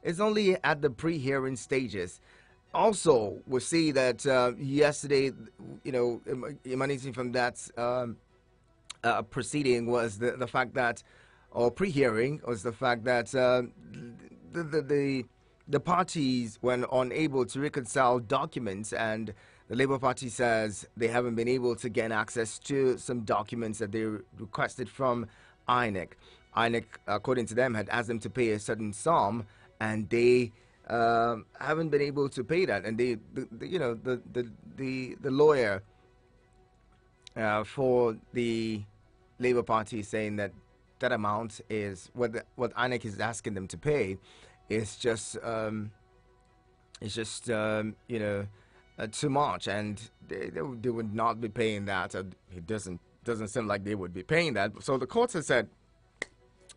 It's only at the pre-hearing stages. Also, we see that yesterday, emanating from that proceeding was the fact that, or pre-hearing was the fact that the, the the the parties were unable to reconcile documents, and the Labour Party says they haven't been able to gain access to some documents that they requested from INEC. INEC, according to them, had asked them to pay a certain sum, and they haven't been able to pay that. And the lawyer for the Labour Party is saying that that amount is what INEC is asking them to pay is just too much, and they would not be paying that. It doesn't seem like they would be paying that. So the courts have said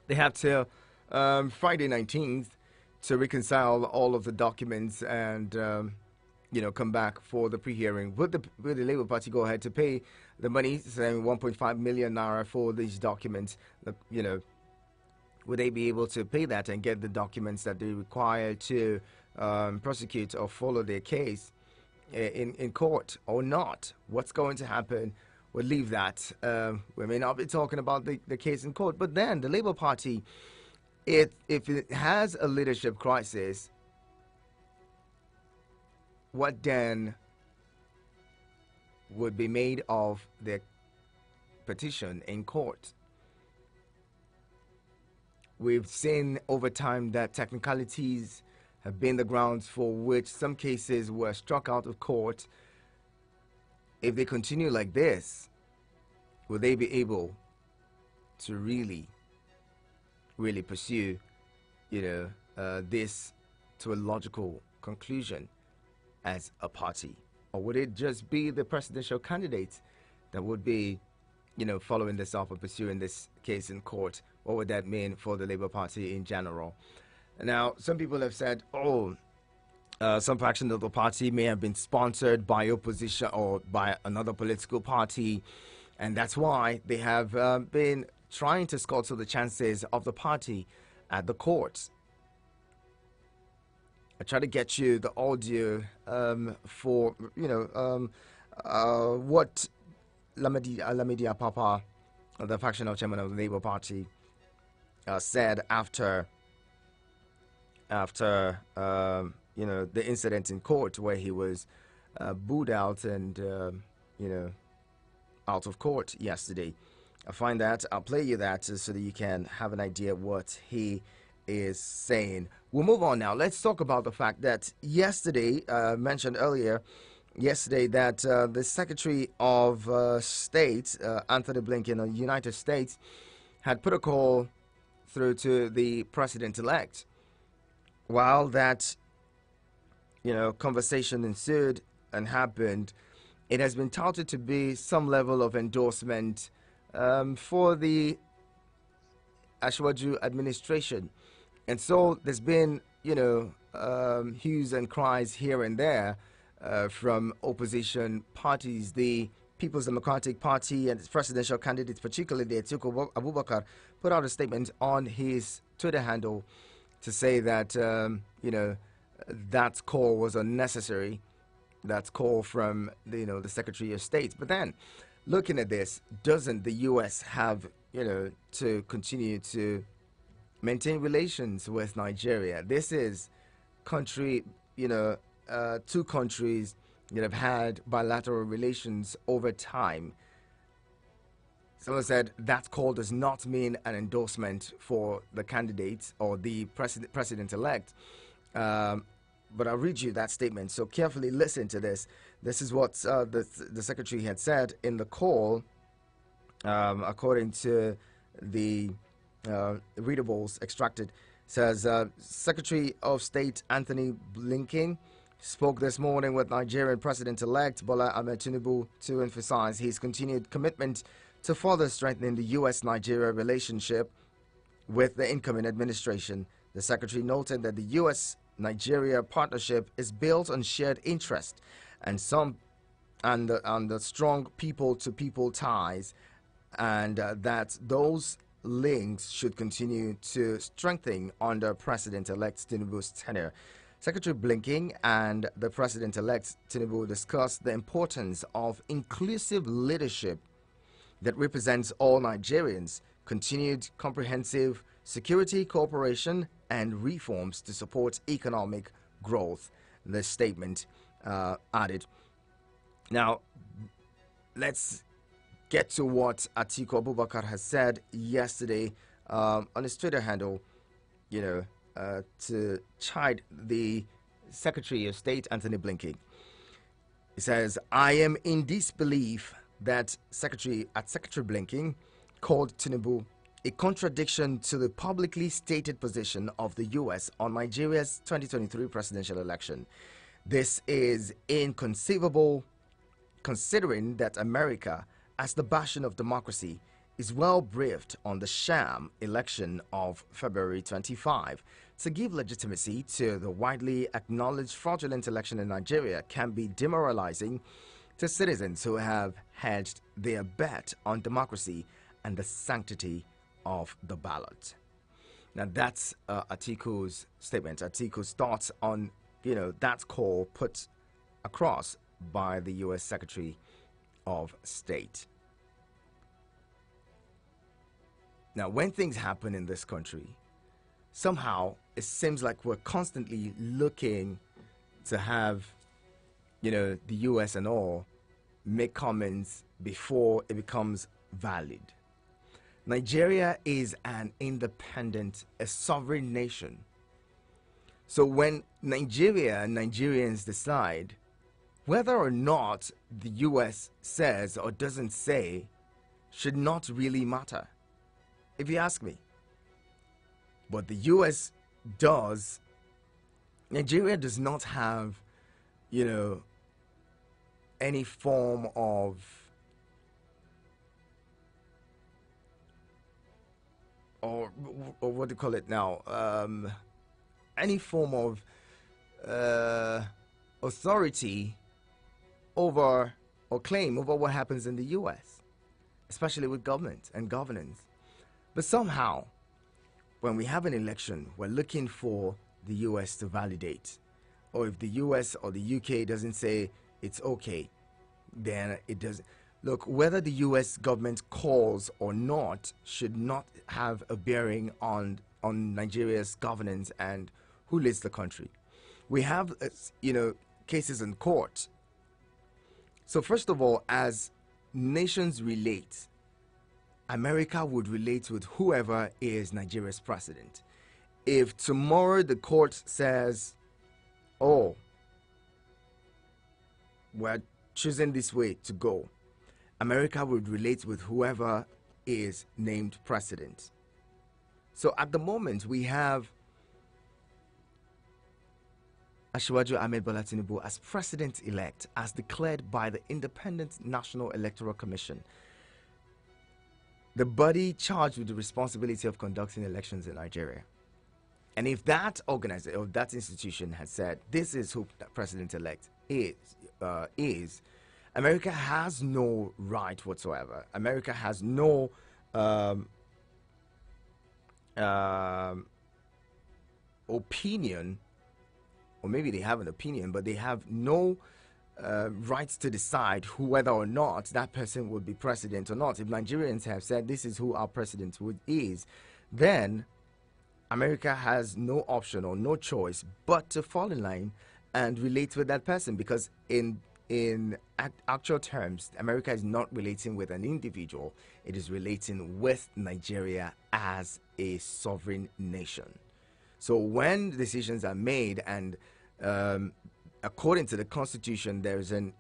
they have till Friday 19th to reconcile all of the documents and come back for the pre-hearing. Would the Labour Party go ahead to pay the money, saying 1.5 million naira for these documents? Would they be able to pay that and get the documents that they require to prosecute or follow their case in court or not? What's going to happen? We'll leave that. We may not be talking about the case in court, but then the Labour Party, if it has a leadership crisis, what then would be made of their petition in court? We've seen over time that technicalities have been the grounds for which some cases were struck out of court. If they continue like this, will they be able to really pursue, this to a logical conclusion as a party? Or would it just be the presidential candidates that would be, following this up and pursuing this case in court? What would that mean for the Labour Party in general? Now, some people have said, some faction of the party may have been sponsored by opposition or by another political party, and that's why they have been trying to scuttle the chances of the party at the courts. I try to get you the audio for what Lamidi Apapa, the factional chairman of the Labour Party, said after the incident in court where he was booed out and out of court yesterday. I find that I'll play you that so that you can have an idea what he is saying. We'll move on now. Let's talk about the fact that yesterday, mentioned earlier, that the Secretary of State, Anthony Blinken of the United States, had put a call through to the president-elect. While that, conversation ensued and happened, it has been touted to be some level of endorsement for the Ashwaju administration. And so there's been, hues and cries here and there from opposition parties. The People's Democratic Party and its presidential candidates, particularly Atiku Abubakar, put out a statement on his Twitter handle to say that, that call was unnecessary. That call from, the Secretary of State. But then, looking at this, doesn't the U.S. have, to continue to maintain relations with Nigeria? This is country, two countries that have had bilateral relations over time. Someone said that call does not mean an endorsement for the candidate or the president-elect. But I'll read you that statement. So carefully listen to this. This is what the secretary had said in the call, according to the readables extracted. Says Secretary of State Anthony Blinken spoke this morning with Nigerian President-elect Bola Ahmed Tinubu to emphasize his continued commitment to further strengthening the U.S.-Nigeria relationship with the incoming administration. The secretary noted that the U.S.-Nigeria partnership is built on shared interest and the strong people-to-people ties, and that those links should continue to strengthen under President-elect Tinubu's tenure. Secretary Blinken and the President-elect Tinubu discussed the importance of inclusive leadership that represents all Nigerians, continued comprehensive security cooperation, and reforms to support economic growth, the statement added. Now, let's get to what Atiku Abubakar has said yesterday on his Twitter handle, to chide the Secretary of State, Anthony Blinken. He says, I am in disbelief that Secretary Blinken called Tinubu a contradiction to the publicly stated position of the U.S. on Nigeria's 2023 presidential election. This is inconceivable, considering that America, as the bastion of democracy, is well briefed on the sham election of February 25. To give legitimacy to the widely acknowledged fraudulent election in Nigeria can be demoralizing to citizens who have hedged their bet on democracy and the sanctity of the ballot. Now that's Atiku's statement, Atiku's thoughts on that call put across by the U.S. Secretary of State. Now, when things happen in this country, somehow it seems like we're constantly looking to have, the U.S. and all make comments before it becomes valid. Nigeria is an independent, a sovereign nation. So when Nigeria and Nigerians decide whether or not the U.S. says or doesn't say should not really matter, if you ask me. But the U.S. does. Nigeria does not have, any form of or what do you call it now? Any form of authority over or claim over what happens in the U.S., especially with government and governance. But somehow, when we have an election, we're looking for the U.S. to validate. Or if the U.S. or the U.K. doesn't say it's okay, then it doesn't. Look, whether the U.S. government calls or not should not have a bearing on Nigeria's governance and who leads the country. We have, cases in court. So first of all, as nations relate, America would relate with whoever is Nigeria's president. If tomorrow the court says, oh, we're choosing this way to go, America would relate with whoever is named president. So at the moment, we have Asiwaju Ahmed Bola Tinubu as president-elect, as declared by the Independent National Electoral Commission, the body charged with the responsibility of conducting elections in Nigeria. And if that organization or that institution has said this is who that president-elect is, America has no right whatsoever. America has no opinion, or maybe they have an opinion, but they have no rights to decide whether or not that person would be president or not. If Nigerians have said this is who our president is, then America has no option or no choice but to fall in line and relate with that person, because in actual terms, America is not relating with an individual. It is relating with Nigeria as a sovereign nation. So when decisions are made and according to the Constitution, there is a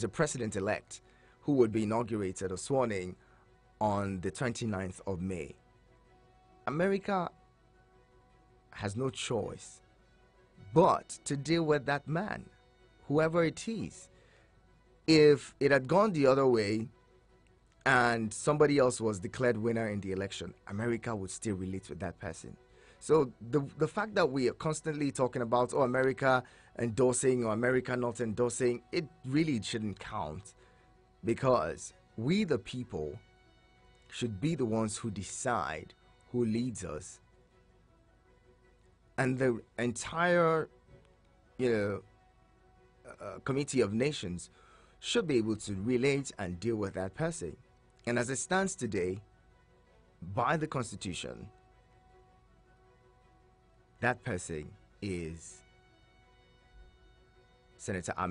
president-elect who would be inaugurated or sworn in on the 29th of May. America has no choice but to deal with that man, whoever it is. If it had gone the other way and somebody else was declared winner in the election, America would still relate with that person. So the fact that we are constantly talking about, oh, America endorsing or America not endorsing, it really shouldn't count, because we the people should be the ones who decide who leads us. And the entire, Committee of Nations should be able to relate and deal with that person. And as it stands today, by the Constitution, that person is Senator Ahmed